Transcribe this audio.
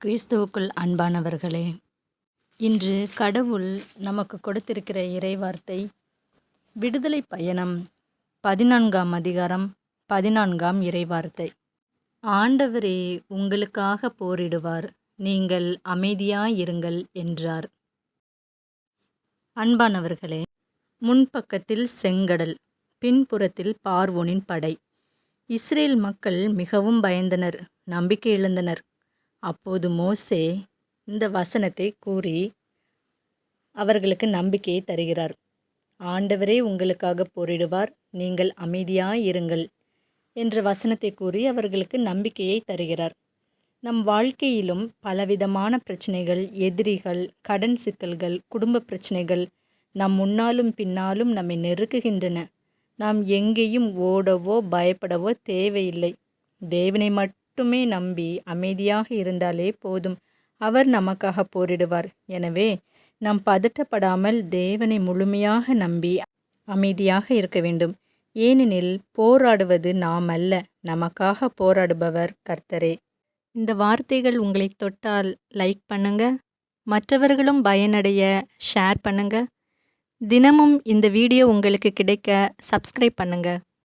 கிறிஸ்துவுக்குள் அன்பானவர்களே, இன்று கடவுள் நமக்கு கொடுத்திருக்கிற இறைவார்த்தை விடுதலை பயணம் 14ஆம் அதிகாரம் 14ஆம் இறைவார்த்தை. ஆண்டவரே உங்களுக்காக போரிடுவார், நீங்கள் அமைதியாயிருங்கள் என்றார். அன்பானவர்களே, முன்பக்கத்தில் செங்கடல், பின்புறத்தில் பார்வோனின் படை. இஸ்ரேல் மக்கள் மிகவும் பயந்தனர், நம்பிக்கை இழந்தனர். அப்போது மோசே இந்த வசனத்தை கூறி அவர்களுக்கு நம்பிக்கையை தருகிறார். ஆண்டவரே உங்களுக்காக போரிடுவார், நீங்கள் அமைதியாயிருங்கள் என்ற வசனத்தை கூறி அவர்களுக்கு நம்பிக்கையை தருகிறார். நம் வாழ்க்கையிலும் பலவிதமான பிரச்சனைகள், எதிரிகள், கடன் சிக்கல்கள், குடும்ப பிரச்சனைகள் நம் முன்னாலும் பின்னாலும் நம்மை நெருக்குகின்றன. நாம் எங்கேயும் ஓடவோ பயப்படவோ தேவையில்லை. தேவனை மட்டுமே நம்பி அமைதியாக இருந்தாலே போதும். அவர் நமக்காக போரிடுவார். எனவே நாம் பதட்டப்படாமல் தேவனை முழுமையாக நம்பி அமைதியாக இருக்க வேண்டும். ஏனெனில் போராடுவது நாம் அல்ல, நமக்காக போராடுபவர் கர்த்தரே. இந்த வார்த்தைகள் உங்களை தொட்டால் லைக் பண்ணுங்க, மற்றவர்களும் பயனடைய ஷேர் பண்ணுங்க. தினமும் இந்த வீடியோ உங்களுக்கு கிடைக்க சப்ஸ்கிரைப் பண்ணுங்க.